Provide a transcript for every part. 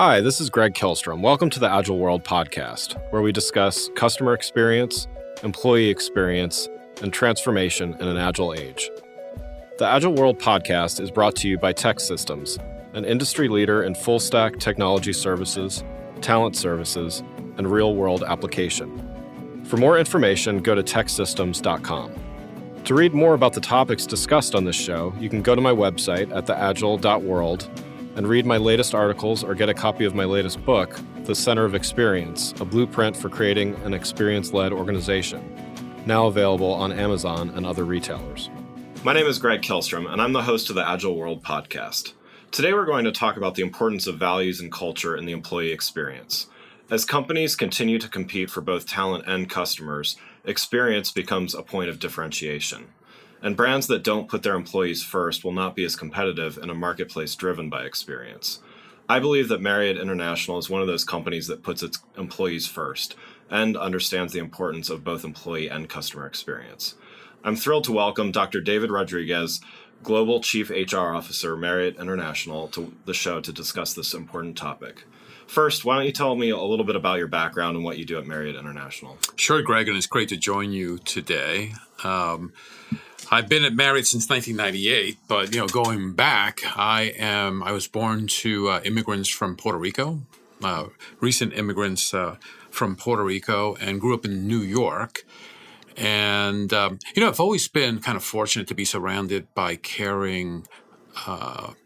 Hi, this is Greg Kilstrom. Welcome to the Agile World podcast, where we discuss customer experience, employee experience, and transformation in an agile age. The Agile World podcast is brought to you by TEKsystems, an industry leader in full-stack technology services, talent services, and real-world application. For more information, go to teksystems.com. To read more about the topics discussed on this show, you can go to my website at theagile.world and read my latest articles or get a copy of my latest book, The Center of Experience, a blueprint for creating an experience-led organization, now available on Amazon and other retailers. My name is Greg Kilstrom, and I'm the host of the Agile World podcast. Today we're going to talk about the importance of values and culture in the employee experience. As companies continue to compete for both talent and customers, experience becomes a point of differentiation. And brands that don't put their employees first will not be as competitive in a marketplace driven by experience. I believe that Marriott International is one of those companies that puts its employees first and understands the importance of both employee and customer experience. I'm thrilled to welcome Dr. David Rodriguez, Global Chief HR Officer, Marriott International, to the show to discuss this important topic. First, why don't you tell me a little bit about your background and what you do at Marriott International? Sure, Greg, and it's great to join you today. I've been at Marriott since 1998, but going back, I was born to immigrants from Puerto Rico, recent immigrants from Puerto Rico, and grew up in New York. And I've always been kind of fortunate to be surrounded by caring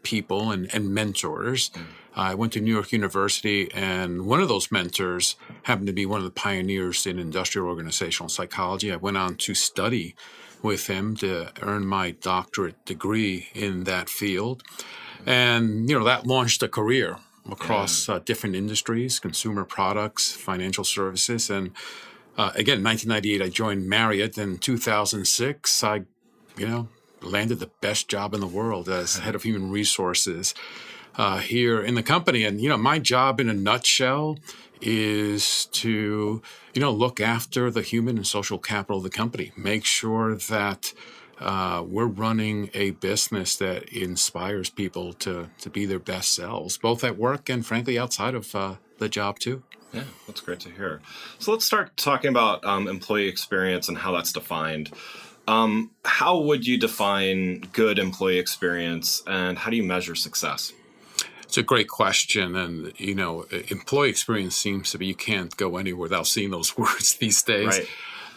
people and mentors. I went to New York University, and one of those mentors happened to be one of the pioneers in industrial organizational psychology. I went on to study with him to earn my doctorate degree in that field. And, that launched a career across different industries, consumer products, financial services. And again, in 1998, I joined Marriott. In 2006, I, landed the best job in the world as head of human resources here in the company. And, my job in a nutshell is to, look after the human and social capital of the company, make sure that we're running a business that inspires people to be their best selves, both at work and, frankly, outside of the job, too. Yeah, that's great to hear. So let's start talking about employee experience and how that's defined. How would you define good employee experience, and how do you measure success? It's a great question. And, employee experience seems to be, you can't go anywhere without seeing those words these days.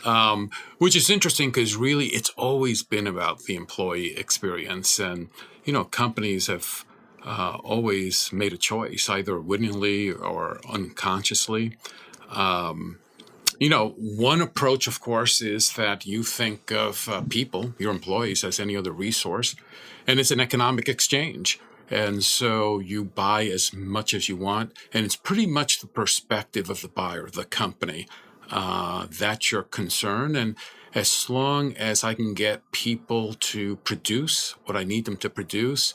Right. Which is interesting because really it's always been about the employee experience. And, companies have always made a choice, either wittingly or unconsciously. One approach, of course, is that you think of people, your employees, as any other resource, and it's an economic exchange. And so you buy as much as you want, and it's pretty much the perspective of the buyer, the company. That's your concern. And as long as I can get people to produce what I need them to produce,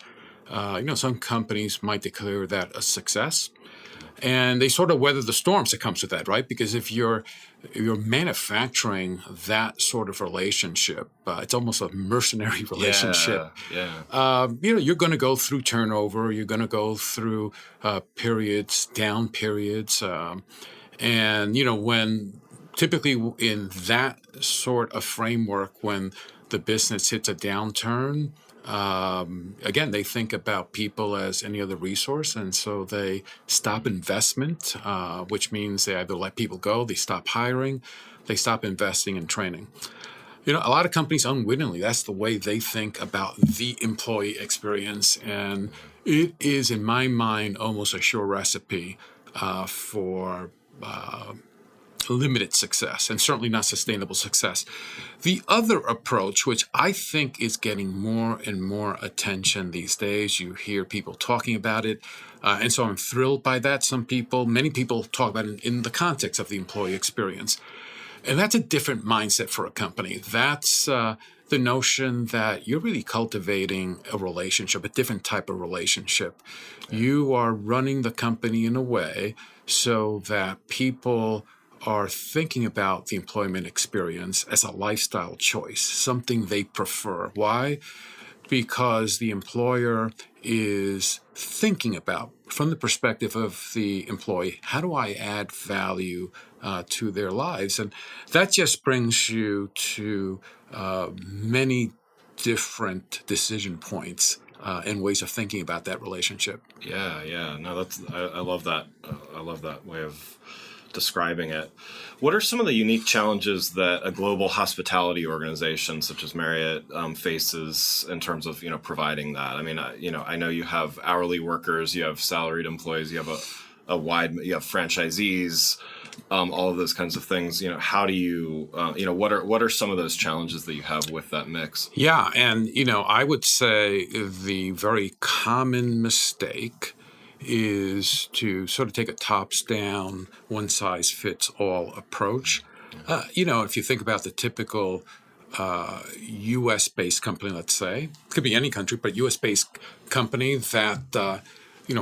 some companies might declare that a success. And they sort of weather the storms that comes with that, right? Because if you're manufacturing that sort of relationship, it's almost a mercenary relationship. You're going to go through turnover. You're going to go through periods, down periods. When typically in that sort of framework, when the business hits a downturn, again, they think about people as any other resource, and so they stop investment, which means they either let people go, they stop hiring, they stop investing in training. A lot of companies unwittingly, that's the way they think about the employee experience, and it is, in my mind, almost a sure recipe for limited success, and certainly not sustainable success. The other approach, which I think is getting more and more attention these days, you hear people talking about it, and so I'm thrilled by that. Many people talk about it in the context of the employee experience. And that's a different mindset for a company. That's the notion that you're really cultivating a relationship, a different type of relationship. You are running the company in a way so that people are thinking about the employment experience as a lifestyle choice, something they prefer. Why? because the employer is thinking about, from the perspective of the employee, how do I add value to their lives? And that just brings you to many different decision points and ways of thinking about that relationship. Yeah. No, I love that. I love that way of describing it. What are some of the unique challenges that a global hospitality organization such as Marriott faces in terms of providing that? I mean, I know you have hourly workers, you have salaried employees, you have you have franchisees, all of those kinds of things. How do you what are some of those challenges that you have with that mix? Yeah, and I would say the very common mistake is to sort of take a tops-down, one-size-fits-all approach. If you think about the typical U.S.-based company, let's say, it could be any country, but U.S.-based company that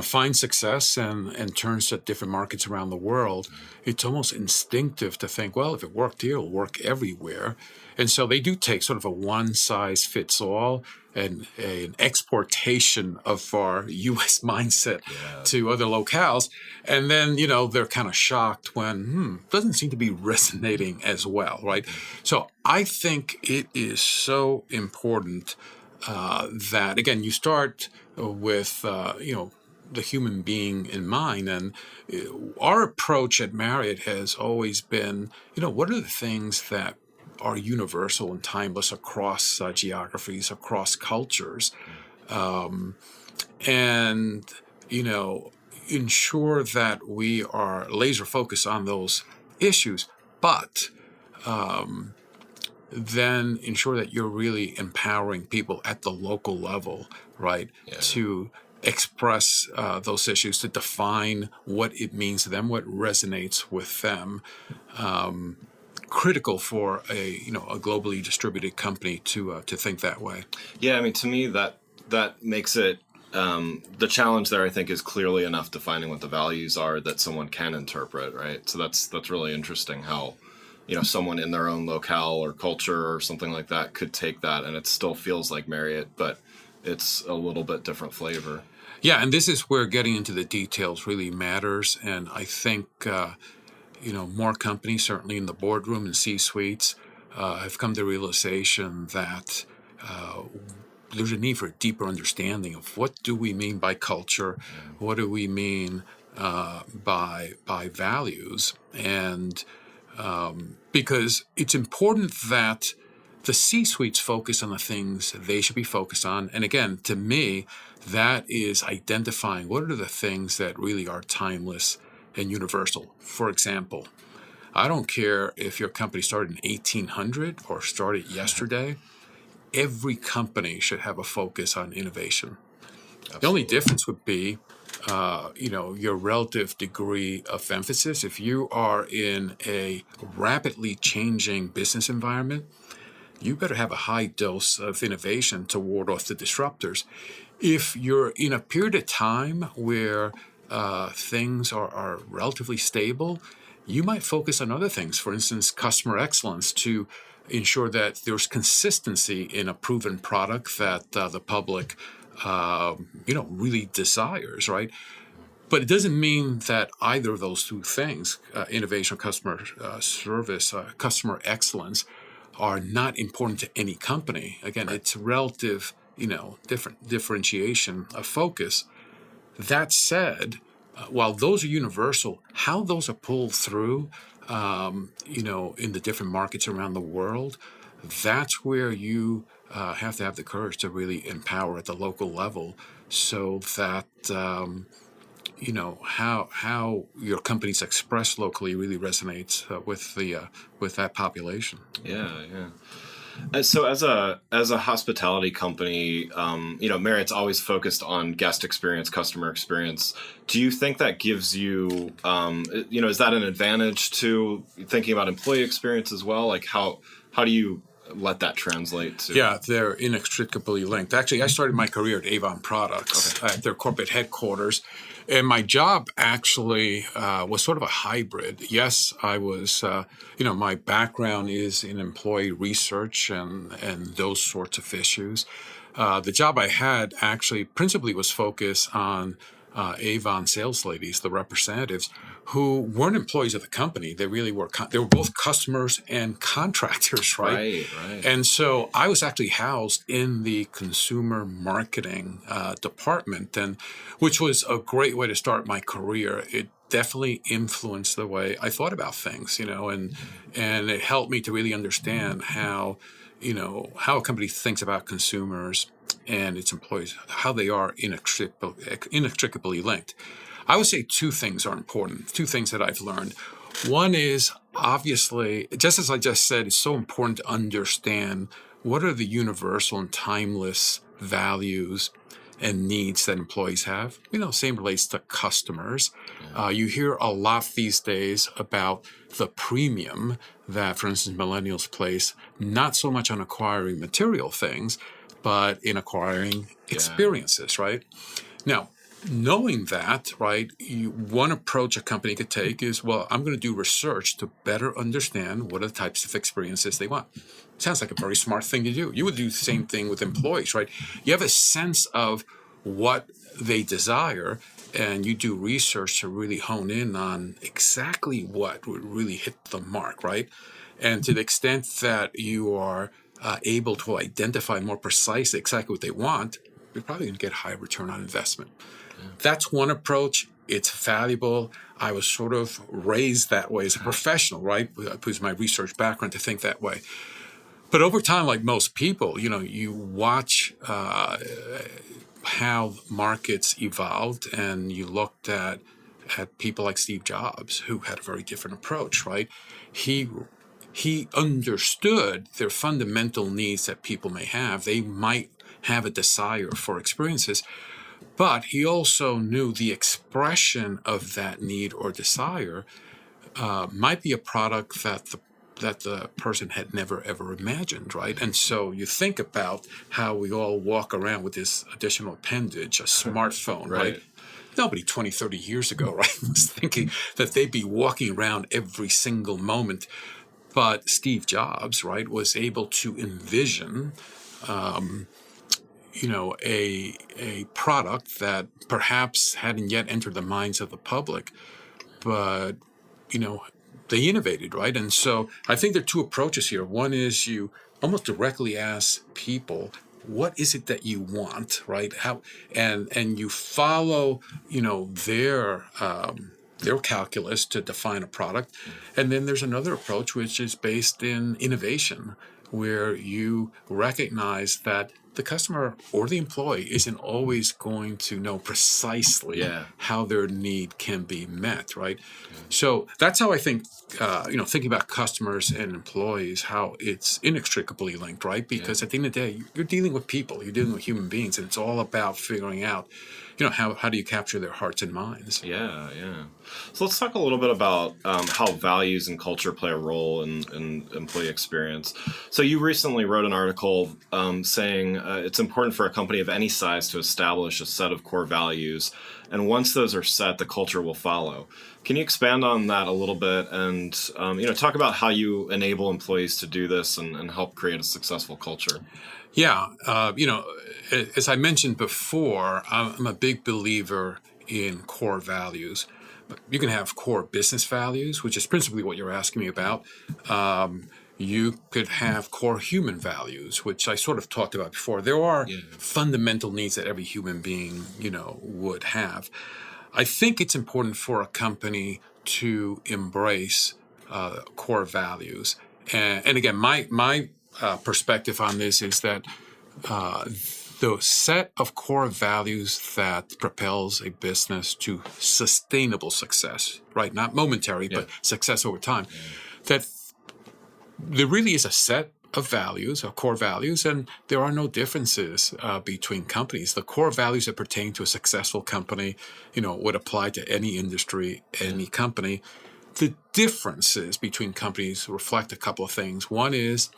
finds success and turns to different markets around the world, it's almost instinctive to think, well, if it worked here, it'll work everywhere. And so they do take sort of a one-size-fits-all and an exportation of our U.S. mindset to other locales. And then, they're kind of shocked when, doesn't seem to be resonating as well, right? So I think it is so important that, again, you start with, the human being in mind. And our approach at Marriott has always been, what are the things that are universal and timeless across geographies, across cultures, and ensure that we are laser focused on those issues, but then ensure that you're really empowering people at the local level, right, to express those issues, to define what it means to them, what resonates with them. Critical for a globally distributed company to think that way. Yeah, I mean, to me that makes it the challenge there. I think is clearly enough defining what the values are that someone can interpret, right? So that's really interesting how someone in their own locale or culture or something like that could take that and it still feels like Marriott, but it's a little bit different flavor. Yeah, and this is where getting into the details really matters. And I think more companies, certainly in the boardroom and C-suites, have come to the realization that there's a need for a deeper understanding of what do we mean by culture, what do we mean by values, and because it's important that the C-suites focus on the things they should be focused on. And again, to me, that is identifying what are the things that really are timeless and universal. For example, I don't care if your company started in 1800 or started yesterday, every company should have a focus on innovation. Absolutely. The only difference would be, your relative degree of emphasis. If you are in a rapidly changing business environment, you better have a high dose of innovation to ward off the disruptors. If you're in a period of time where things are relatively stable, you might focus on other things. For instance, customer excellence, to ensure that there's consistency in a proven product that the public, really desires, right? But it doesn't mean that either of those two things, innovation, customer service, customer excellence, are not important to any company. Again, it's relative, different differentiation of focus. That said, while those are universal, how those are pulled through, in the different markets around the world, that's where you have to have the courage to really empower at the local level, so that how your company's expressed locally really resonates with that population. Yeah. So as a hospitality company, Marriott's always focused on guest experience, customer experience. Do you think that gives you, is that an advantage to thinking about employee experience as well? Like how do you let that translate to? Yeah, they're inextricably linked. Actually, I started my career at Avon Products at their corporate headquarters. And my job actually was sort of a hybrid. Yes, I was, my background is in employee research and those sorts of issues. The job I had actually principally was focused on Avon sales ladies, the representatives, who weren't employees of the company. They really were. They were both customers and contractors, right? Right. And so I was actually housed in the consumer marketing department, and which was a great way to start my career. It definitely influenced the way I thought about things, and it helped me to really understand how how a company thinks about consumers and its employees, how they are inextricably linked. I would say two things are important, two things that I've learned. One is obviously, just as I just said, it's so important to understand what are the universal and timeless values and needs that employees have. Same relates to customers. You hear a lot these days about the premium that, for instance, millennials place, not so much on acquiring material things, but in acquiring experiences, right? Now, knowing that, right, one approach a company could take is, well, I'm going to do research to better understand what are the types of experiences they want. Sounds like a very smart thing to do. You would do the same thing with employees, right? You have a sense of what they desire, and you do research to really hone in on exactly what would really hit the mark, right? And to the extent that you are able to identify more precisely exactly what they want, you're probably going to get a higher return on investment. That's one approach. It's valuable. I was sort of raised that way as a professional, right? Because my research background to think that way. But over time, like most people, you watch how markets evolved, and you looked at people like Steve Jobs, who had a very different approach, right? He understood their fundamental needs that people may have. They might have a desire for experiences, but he also knew the expression of that need or desire might be a product that the person had never ever imagined, right? And so you think about how we all walk around with this additional appendage, a smartphone, right? Nobody 20, 30 years ago, right, was thinking that they'd be walking around every single moment. But Steve Jobs, right, was able to envision a product that perhaps hadn't yet entered the minds of the public, but they innovated, right? And so I think there are two approaches here. One is you almost directly ask people, what is it that you want, right? How and you follow their calculus to define a product. And then there's another approach which is based in innovation, where you recognize that the customer or the employee isn't always going to know precisely how their need can be met, right? So that's how I think, thinking about customers and employees, how it's inextricably linked, right? Because at the end of the day, you're dealing with people, you're dealing with human beings, and it's all about figuring out, how do you capture their hearts and minds? Yeah. So let's talk a little bit about how values and culture play a role in employee experience. So you recently wrote an article saying it's important for a company of any size to establish a set of core values, and once those are set, the culture will follow. Can you expand on that a little bit and talk about how you enable employees to do this and help create a successful culture? Yeah, as I mentioned before, I'm a big believer in core values. You can have core business values, which is principally what you're asking me about. You could have core human values, which I sort of talked about before. There are fundamental needs that every human being, would have. I think it's important for a company to embrace core values. And again, my perspective on this is that the set of core values that propels a business to sustainable success, right? Not momentary, but success over time. That there really is a set of values, of core values, and there are no differences between companies. The core values that pertain to a successful company, would apply to any industry, any company. The differences between companies reflect a couple of things. One is,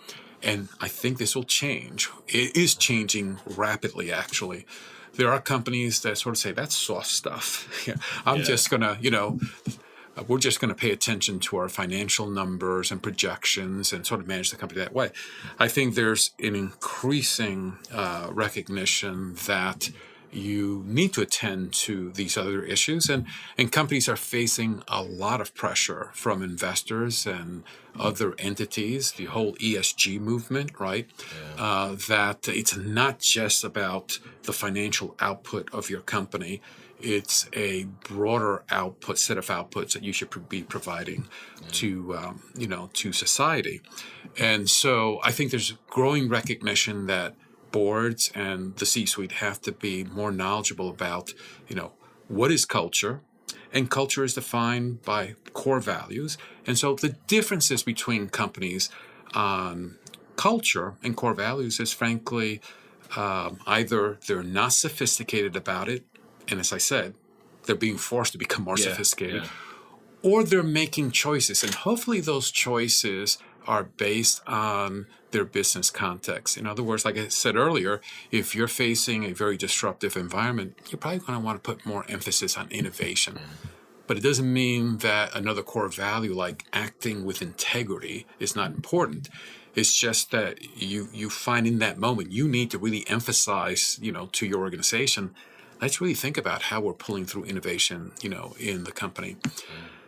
and I think this will change, it is changing rapidly, actually. There are companies that sort of say, that's soft stuff. I'm just going to, we're just going to pay attention to our financial numbers and projections and sort of manage the company that way. I think there's an increasing recognition that you need to attend to these other issues. And companies are facing a lot of pressure from investors and other entities, the whole ESG movement, right? Yeah. That it's not just about the financial output of your company. It's a broader set of outputs that you should be providing to, to society. And so I think there's growing recognition that boards and the C-suite have to be more knowledgeable about, what is culture? And culture is defined by core values. And so the differences between companies on culture and core values is frankly either they're not sophisticated about it, and as I said, they're being forced to become more sophisticated, or they're making choices. And hopefully those choices are based on their business context. In other words, like I said earlier, if you're facing a very disruptive environment, you're probably going to want to put more emphasis on innovation. But it doesn't mean that another core value like acting with integrity is not important. It's just that you find in that moment, you need to really emphasize, to your organization, let's really think about how we're pulling through innovation, in the company.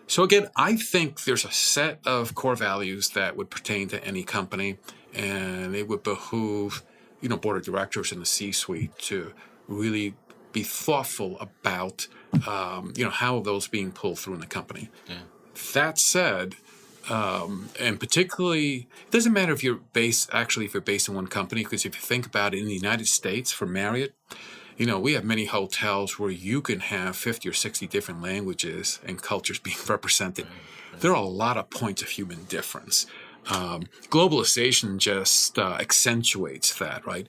So again, I think there's a set of core values that would pertain to any company, and it would behoove, board of directors and the C-suite to really be thoughtful about, how are those being pulled through in the company. Yeah. That said, and particularly, it doesn't matter if you're based in one company, because if you think about it, in the United States, for Marriott, we have many hotels where you can have 50 or 60 different languages and cultures being represented. Right. There are a lot of points of human difference. Globalization just accentuates that, right?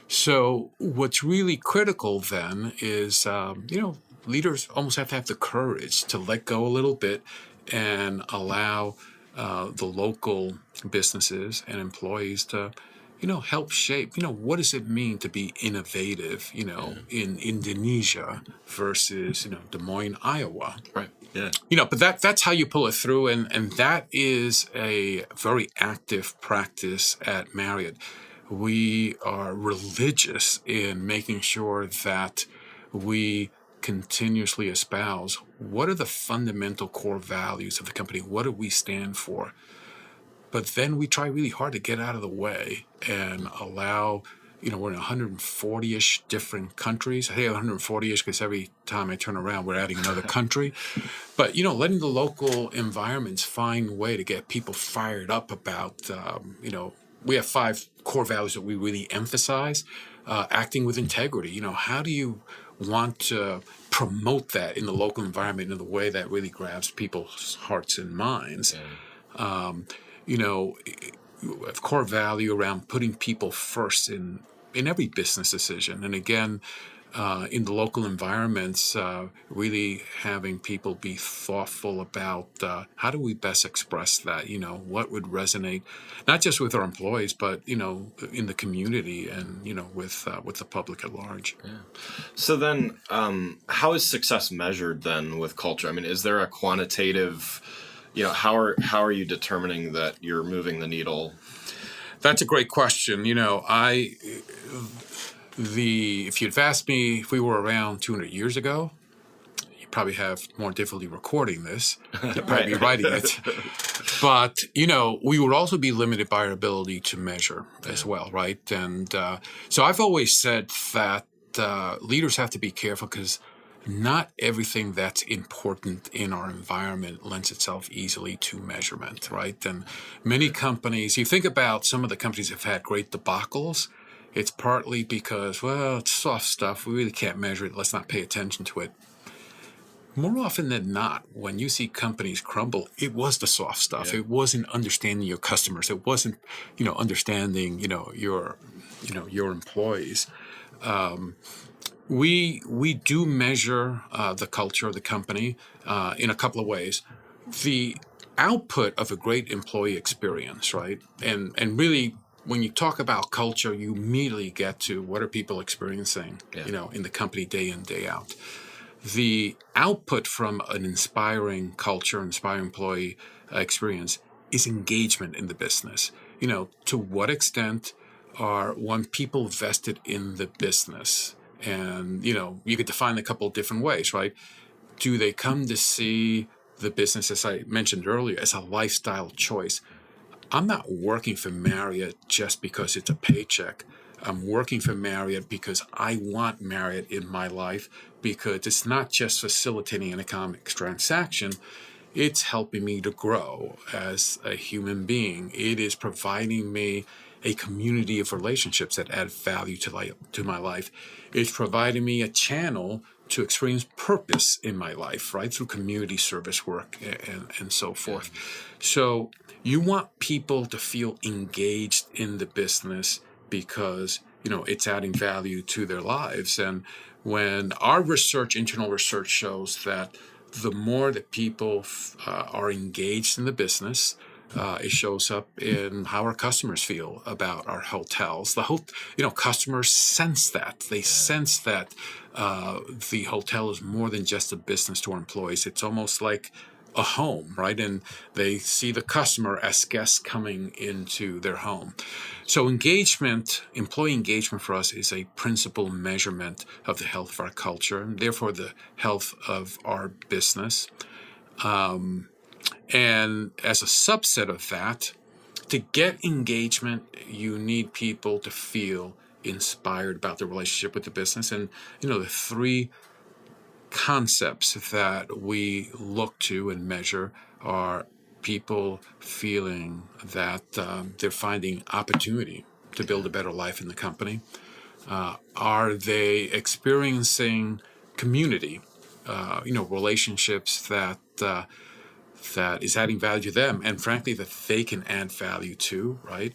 So what's really critical then is, leaders almost have to have the courage to let go a little bit and allow the local businesses and employees to help shape, what does it mean to be innovative, in Indonesia versus, Des Moines, Iowa. Right. Yeah. But that's how you pull it through. And that is a very active practice at Marriott. We are religious in making sure that we continuously espouse what are the fundamental core values of the company? What do we stand for? But then we try really hard to get out of the way and allow, we're in 140-ish different countries. I say 140-ish because every time I turn around, we're adding another country. But, letting the local environments find a way to get people fired up about, we have 5 core values that we really emphasize. Acting with integrity. How do you want to promote that in the local environment in a way that really grabs people's hearts and minds? Yeah. A core value around putting people first in every business decision. And again, in the local environments, really having people be thoughtful about how do we best express that, what would resonate, not just with our employees, but, in the community and, with the public at large. Yeah. So then how is success measured then with culture? I mean, is there a quantitative, how are you determining that you're moving the needle? That's a great question. If you'd asked me if we were around 200 years ago, you'd probably have more difficulty recording this. You'd probably be writing it. But, we would also be limited by our ability to measure as well, right? And so I've always said that leaders have to be careful because not everything that's important in our environment lends itself easily to measurement, right? And many companies, you think about some of the companies that have had great debacles, it's partly because, well, it's soft stuff. We really can't measure it. Let's not pay attention to it. More often than not, when you see companies crumble, it was the soft stuff. Yeah. It wasn't understanding your customers. It wasn't, understanding, your employees. We do measure the culture of the company in a couple of ways. The output of a great employee experience, right? And really, when you talk about culture, you immediately get to what are people experiencing, in the company day in, day out. the output from an inspiring culture, inspiring employee experience is engagement in the business. To what extent are one people vested in the business? And, you could define a couple of different ways, right? Do they come to see the business, as I mentioned earlier, as a lifestyle choice? I'm not working for Marriott just because it's a paycheck. I'm working for Marriott because I want Marriott in my life, because it's not just facilitating an economic transaction. It's helping me to grow as a human being. It is providing me a community of relationships that add value to my life. It's providing me a channel to experience purpose in my life, right, through community service work and so forth. So you want people to feel engaged in the business because, it's adding value to their lives. And when our internal research shows that the more that people are engaged in the business, it shows up in how our customers feel about our hotels. Customers sense that. They sense that the hotel is more than just a business to our employees. It's almost like a home, right? And they see the customer as guests coming into their home. So employee engagement for us is a principal measurement of the health of our culture and therefore the health of our business. And as a subset of that, to get engagement, you need people to feel inspired about the relationship with the business. And, the three concepts that we look to and measure are people feeling that they're finding opportunity to build a better life in the company. Are they experiencing community, relationships that is adding value to them, and frankly, that they can add value to, right?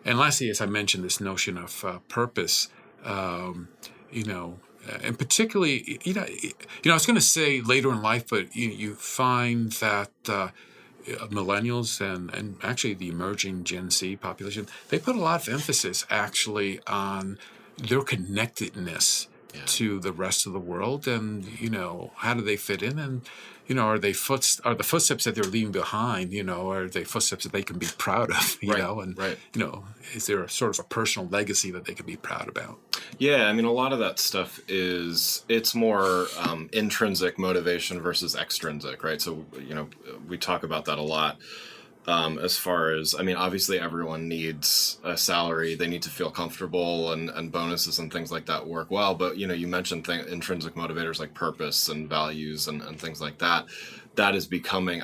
And lastly, as I mentioned, this notion of purpose, and particularly, I was going to say later in life, but you find that millennials and actually the emerging Gen Z population, they put a lot of emphasis actually on their connectedness to the rest of the world, and how do they fit in, and are the footsteps that they're leaving behind, are they footsteps that they can be proud of, and is there a sort of a personal legacy that they can be proud about? Yeah, a lot of that stuff it's more intrinsic motivation versus extrinsic, right? So, we talk about that a lot. As far as, obviously everyone needs a salary. They need to feel comfortable, and bonuses and things like that work well. But, you mentioned intrinsic motivators like purpose and values and things like that. That is becoming,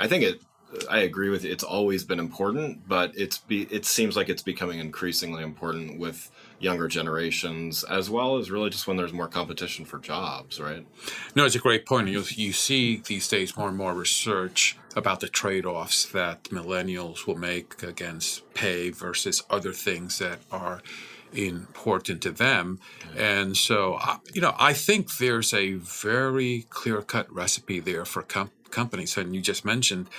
I agree with you. It's always been important, but it seems like it's becoming increasingly important with younger generations, as well as really just when there's more competition for jobs, right? No, it's a great point. You see these days more and more research about the trade-offs that millennials will make against pay versus other things that are important to them. And so, I think there's a very clear-cut recipe there for companies. And you just mentioned,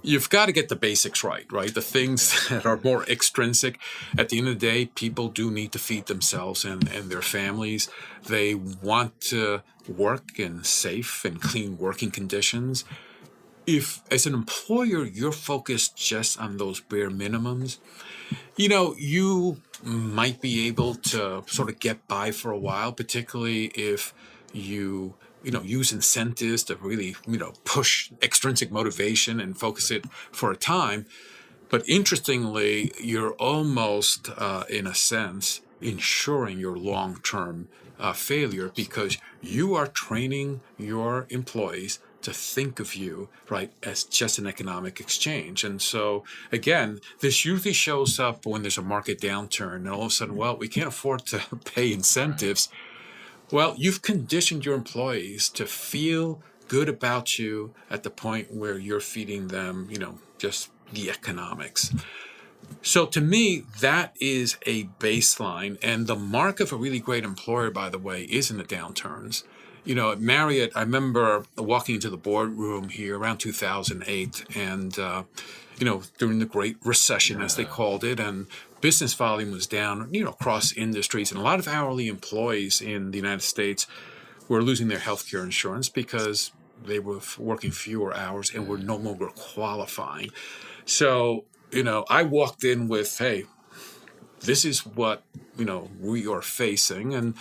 you've got to get the basics right? The things that are more extrinsic. At the end of the day, people do need to feed themselves and their families. They want to work in safe and clean working conditions. If, as an employer, you're focused just on those bare minimums, you might be able to sort of get by for a while, particularly if you use incentives to really, push extrinsic motivation and focus it for a time. But interestingly, you're almost, in a sense, ensuring your long-term failure, because you are training your employees to think of you, right, as just an economic exchange. And so, again, this usually shows up when there's a market downturn, and all of a sudden, well, we can't afford to pay incentives. Well, you've conditioned your employees to feel good about you at the point where you're feeding them, just the economics. So to me, that is a baseline. And the mark of a really great employer, by the way, is in the downturns. At Marriott, I remember walking into the boardroom here around 2008 and, during the Great Recession, as they called it, and business volume was down, across industries. And a lot of hourly employees in the United States were losing their healthcare insurance because they were working fewer hours and were no longer qualifying. So, I walked in with, hey, this is what, we are facing. And,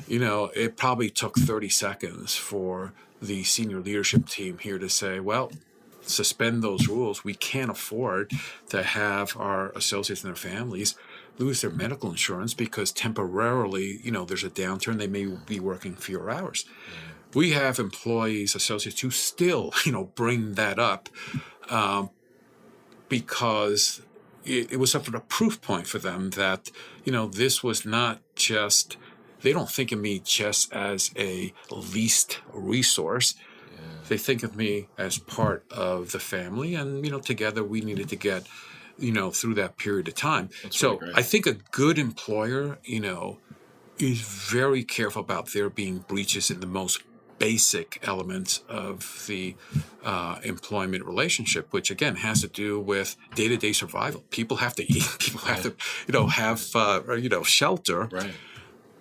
it probably took 30 seconds for the senior leadership team here to say, well, suspend those rules. We can't afford to have our associates and their families lose their medical insurance because temporarily, there's a downturn. They may be working fewer hours. We have employees, associates who still, bring that up because it was sort of a proof point for them that, this was not just, they don't think of me just as a leased resource. They think of me as part of the family, and together we needed to get through that period of time. That's So really great. I think a good employer is very careful about there being breaches in the most basic elements of the employment relationship, which again has to do with day-to-day survival. People have to eat. People have to have shelter. Right.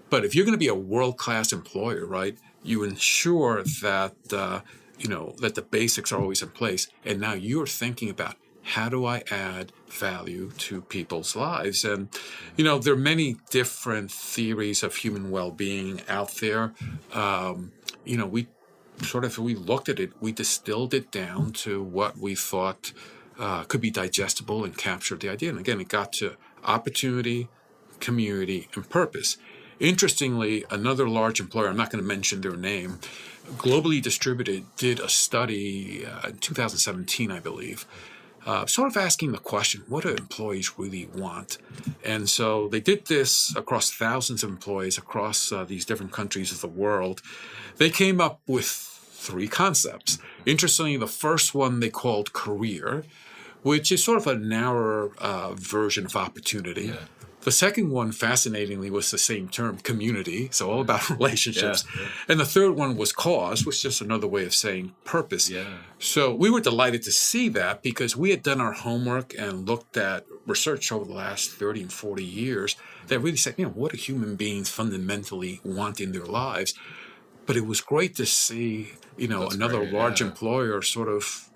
But if you're going to be a world-class employer, right, you ensure that that the basics are always in place. And now you're thinking about, how do I add value to people's lives? And, there are many different theories of human well-being out there. We looked at it, we distilled it down to what we thought could be digestible and captured the idea. And again, it got to opportunity, community, and purpose. Interestingly, another large employer, I'm not going to mention their name, globally distributed, did a study in 2017, I believe, sort of asking the question, what do employees really want? And so they did this across thousands of employees across these different countries of the world. They came up with 3 concepts. Interestingly, the first one they called career, which is sort of a narrower version of opportunity. Yeah. The second one, fascinatingly, was the same term, community, so all about relationships. Yeah. And the third one was cause, which is just another way of saying purpose. Yeah. So we were delighted to see that because we had done our homework and looked at research over the last 30 and 40 years that really said, what do human beings fundamentally want in their lives? But it was great to see, another large employer sort of,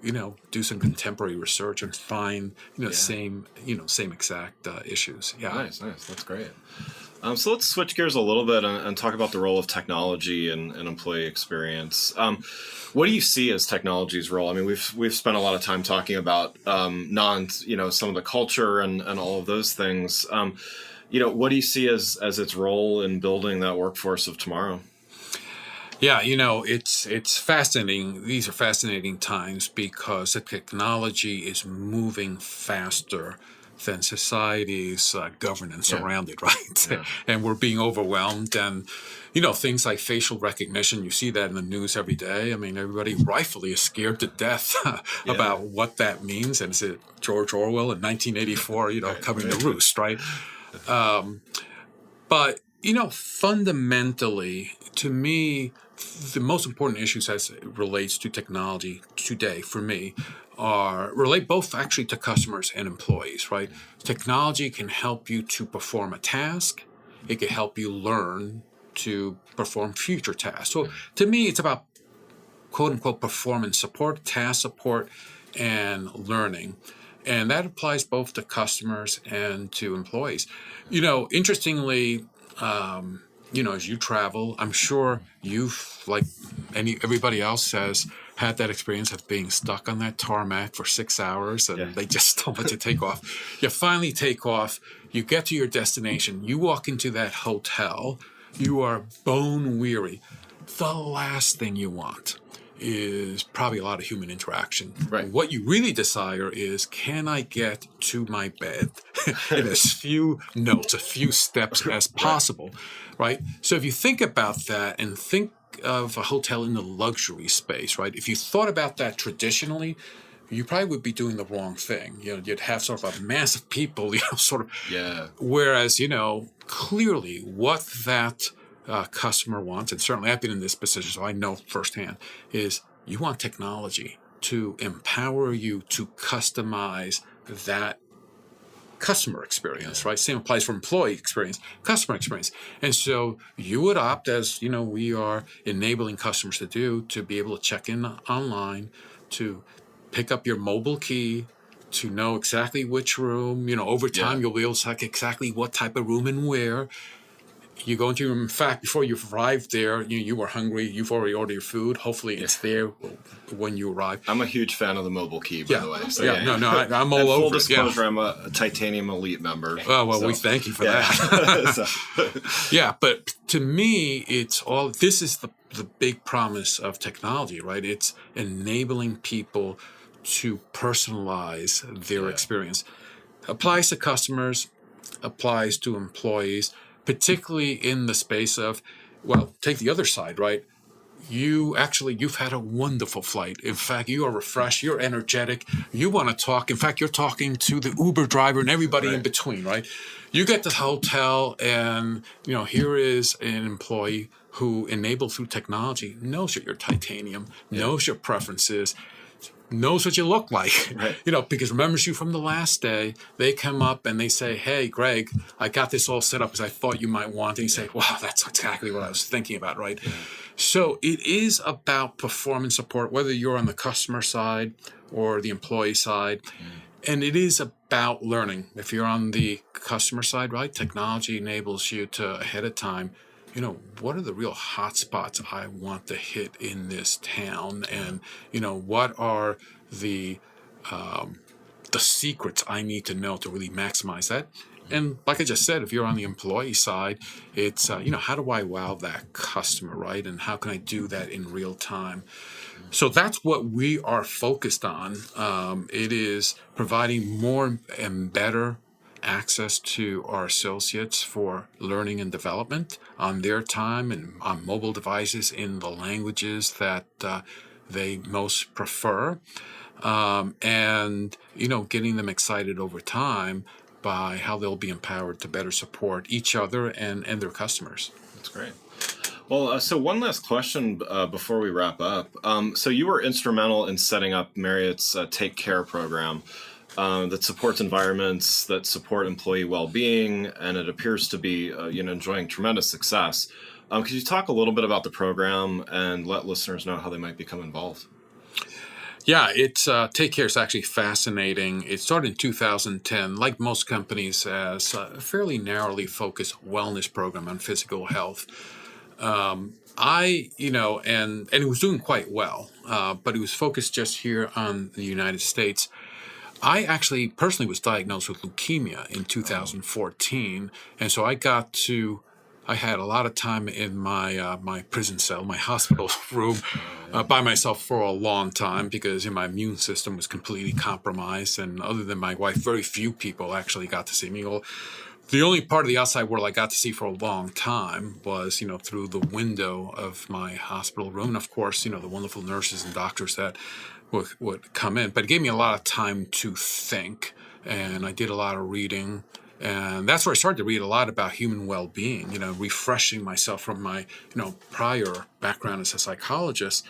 do some contemporary research and find, same exact issues. Yeah. Nice. That's great. So let's switch gears a little bit and talk about the role of technology and employee experience. What do you see as technology's role? I mean, we've spent a lot of time talking about some of the culture and all of those things. What do you see as its role in building that workforce of tomorrow? Yeah, it's fascinating. These are fascinating times because the technology is moving faster than society's governance around it, right? Yeah. And we're being overwhelmed. And, things like facial recognition, you see that in the news every day. I mean, everybody rightfully is scared to death about what that means. And is it George Orwell in 1984, coming to roost, right? But, fundamentally, to me, the most important issues as it relates to technology today for me relate both actually to customers and employees, right? Technology can help you to perform a task. It can help you learn to perform future tasks. So to me, it's about quote unquote performance support, task support, and learning. And that applies both to customers and to employees. Interestingly, as you travel, I'm sure you've, like everybody else has, had that experience of being stuck on that tarmac for 6 hours and they just don't let you take off. You finally take off, you get to your destination, you walk into that hotel, you are bone weary. The last thing you want is probably a lot of human interaction. Right. What you really desire is, can I get to my bed in as few notes, a few steps as possible, right? So if you think about that and think of a hotel in the luxury space, right? If you thought about that traditionally, you probably would be doing the wrong thing. You'd have sort of a mass of people, Whereas, clearly what that customer wants, and certainly I've been in this position, so I know firsthand, is you want technology to empower you to customize that customer experience, right? Same applies for employee experience, customer experience. And so you would opt, as we are enabling customers to do, to be able to check in online, to pick up your mobile key, to know exactly which room. Over time, you'll be able to select exactly what type of room and where. You go into your room. In fact, before you've arrived there, you were hungry. You've already ordered your food. Hopefully, it's there when you arrive. I'm a huge fan of the mobile key, by the way. So No, I'm all over. Full disclosure, I'm a Titanium Elite member. Oh, well, we thank you for that. But to me, it's all. This is the big promise of technology, right? It's enabling people to personalize their experience. Applies to customers, applies to employees, particularly in the space of, well, take the other side, right? You've had a wonderful flight. In fact, you are refreshed, you're energetic, you want to talk. In fact, you're talking to the Uber driver and everybody in between, right? You get to the hotel and, here is an employee who, enabled through technology, knows that you're titanium, knows your preferences, knows what you look like, because remembers you from the last day. They come up and they say, "Hey, Greg, I got this all set up as I thought you might want." And you say, "Wow, that's exactly what I was thinking about," right? Yeah. So it is about performance support, whether you're on the customer side or the employee side. And it is about learning. If you're on the customer side, right, technology enables you to, ahead of time, what are the real hot spots I want to hit in this town? And, what are the secrets I need to know to really maximize that? And like I just said, if you're on the employee side, it's, how do I wow that customer, right? And how can I do that in real time? So that's what we are focused on. It is providing more and better access to our associates for learning and development on their time and on mobile devices in the languages that they most prefer. And, getting them excited over time by how they'll be empowered to better support each other and their customers. That's great. Well, so one last question before we wrap up. So you were instrumental in setting up Marriott's Take Care program that supports environments that support employee well-being, and it appears to be enjoying tremendous success. Could you talk a little bit about the program and let listeners know how they might become involved? Yeah, it's Take Care is actually fascinating. It started in 2010, like most companies, as a fairly narrowly focused wellness program on physical health. And it was doing quite well, but it was focused just here on the United States. I actually personally was diagnosed with leukemia in 2014, and so I had a lot of time in my my prison cell, my hospital room, by myself for a long time because my immune system was completely compromised, and other than my wife, very few people actually got to see me. Well, the only part of the outside world I got to see for a long time was, through the window of my hospital room. And of course, the wonderful nurses and doctors that would come in. But it gave me a lot of time to think, and I did a lot of reading. And that's where I started to read a lot about human well-being, refreshing myself from my, prior background as a psychologist.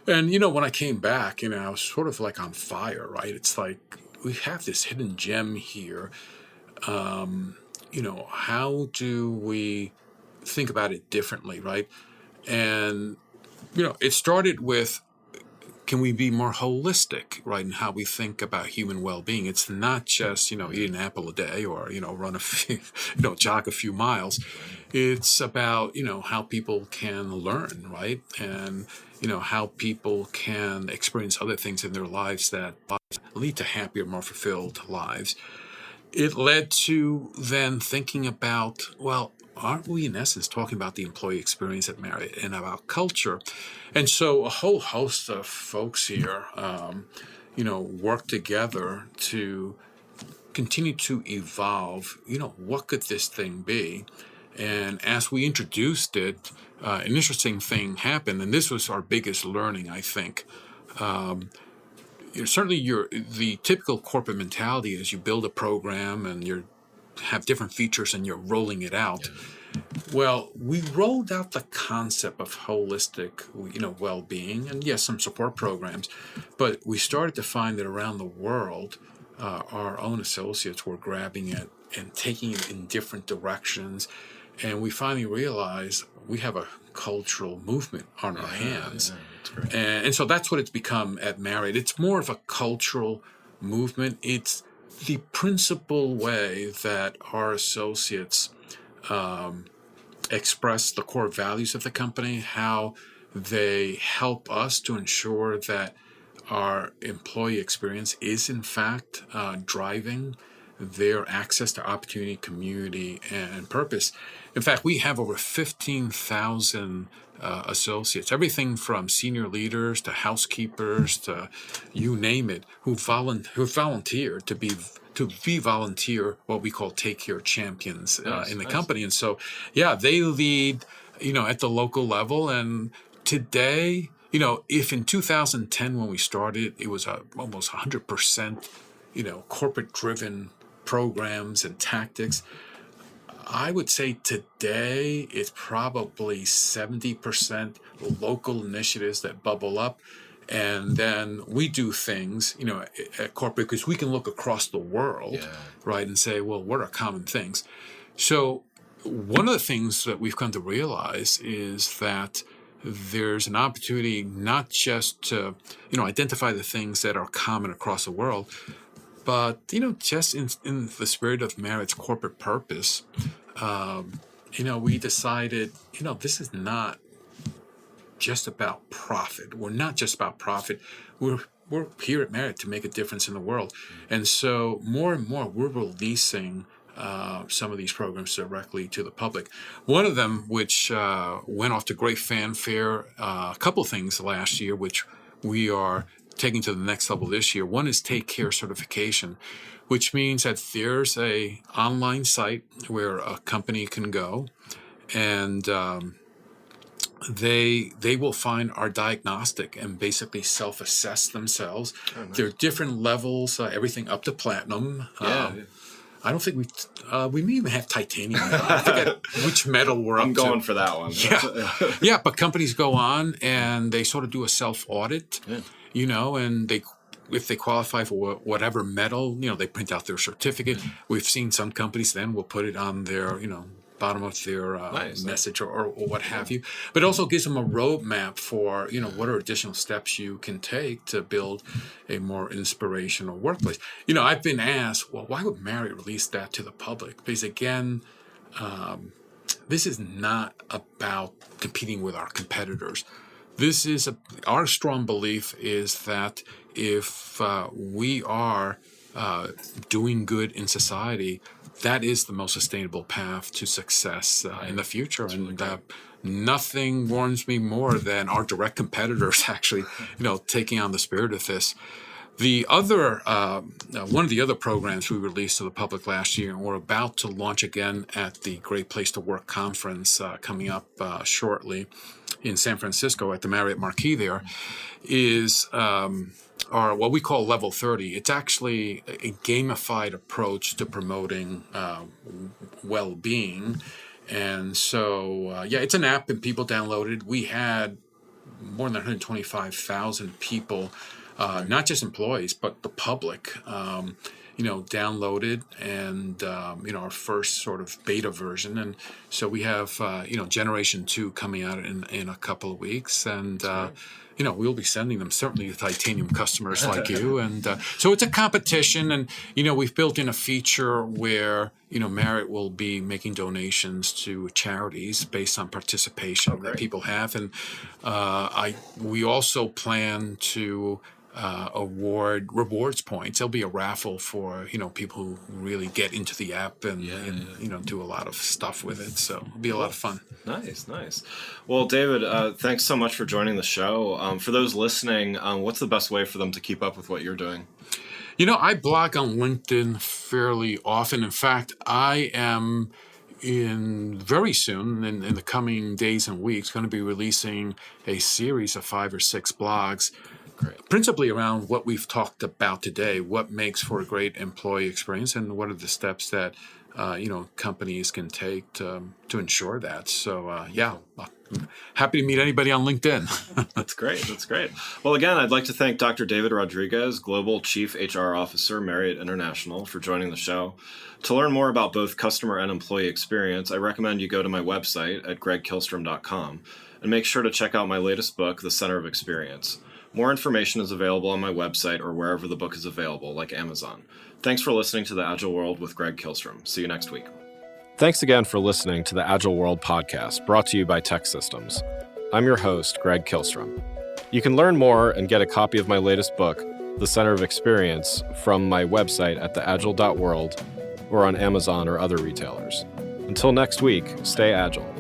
And, when I came back, I was sort of like on fire, right? It's like we have this hidden gem here. How do we think about it differently, right? And, it started with, can we be more holistic, right, in how we think about human well-being? It's not just, eat an apple a day or, run a few, jog a few miles. It's about, how people can learn, right? And, how people can experience other things in their lives that lead to happier, more fulfilled lives. It led to then thinking about, well, aren't we in essence talking about the employee experience at Marriott and about culture? And so a whole host of folks here, work together to continue to evolve. What could this thing be? And as we introduced it, an interesting thing happened, and this was our biggest learning, I think. Certainly the typical corporate mentality is you build a program and you have different features and you're rolling it out. Well, we rolled out the concept of holistic, well-being, and yes, some support programs, but we started to find that around the world, our own associates were grabbing it and taking it in different directions. And we finally realized we have a cultural movement on our hands. Yeah, that's great. And so that's what it's become at Marriott. It's more of a cultural movement. It's the principal way that our associates express the core values of the company, how they help us to ensure that our employee experience is in fact driving their access to opportunity, community, and purpose. In fact, we have over 15,000 associates, everything from senior leaders to housekeepers to you name it, who volunteer to be volunteer what we call take care champions in the company. And so, yeah, they lead, at the local level. And today, if in 2010 when we started, it was almost 100%, corporate-driven programs and tactics, I would say today it's probably 70% local initiatives that bubble up. And then we do things, at corporate, because we can look across the world, right, and say, well, what are common things? So one of the things that we've come to realize is that there's an opportunity not just to, identify the things that are common across the world, but, just in the spirit of Marriott's corporate purpose, we decided, this is not just about profit. We're not just about profit. We're here at Marriott to make a difference in the world. And so more and more, we're releasing some of these programs directly to the public. One of them, which went off to great fanfare, a couple of things last year, which we are taking to the next level this year. One is Take Care certification, which means that there's a online site where a company can go and they will find our diagnostic and basically self-assess themselves. Oh, nice. There are different levels, everything up to platinum. I don't think we may even have titanium. I forget which metal we're up to. I'm going for that one. Yeah, but companies go on and they sort of do a self-audit, and if they qualify for whatever metal, they print out their certificate. We've seen some companies then will put it on their, bottom of their message or what have you. But it also gives them a roadmap for, what are additional steps you can take to build a more inspirational workplace. I've been asked, well, why would Marriott release that to the public? Because again, this is not about competing with our competitors. This is our strong belief is that if we are doing good in society, that is the most sustainable path to success in the future. And nothing warms me more than our direct competitors actually, taking on the spirit of this. The other, one of the other programs we released to the public last year, and we're about to launch again at the Great Place to Work conference coming up shortly in San Francisco at the Marriott Marquis there, is our what we call Level 30. It's actually a gamified approach to promoting well-being. And so, it's an app and people download it. We had more than 125,000 people, not just employees, but the public, downloaded and, our first sort of beta version. And so we have, Generation 2 coming out in a couple of weeks. And, we'll be sending them certainly to titanium customers like you. And so it's a competition. And, we've built in a feature where, Marriott will be making donations to charities based on participation that people have. And we also plan to award rewards points. There'll be a raffle for, people who really get into the app and do a lot of stuff with it. So it'll be a lot of fun. Nice. Well, David, thanks so much for joining the show. For those listening, what's the best way for them to keep up with what you're doing? I blog on LinkedIn fairly often. In fact, I am very soon, in the coming days and weeks, going to be releasing a series of 5 or 6 blogs. Great. Principally around what we've talked about today, what makes for a great employee experience and what are the steps that companies can take to ensure that. So I'm happy to meet anybody on LinkedIn. That's great. That's great. Well, again, I'd like to thank Dr. David Rodriguez, Global Chief HR Officer, Marriott International, for joining the show. To learn more about both customer and employee experience, I recommend you go to my website at gregkillstrom.com and make sure to check out my latest book, The Center of Experience. More information is available on my website or wherever the book is available, like Amazon. Thanks for listening to The Agile World with Greg Killstrom. See you next week. Thanks again for listening to the Agile World podcast, brought to you by Tech Systems. I'm your host, Greg Killstrom. You can learn more and get a copy of my latest book, The Center of Experience, from my website at theagile.world or on Amazon or other retailers. Until next week, stay agile.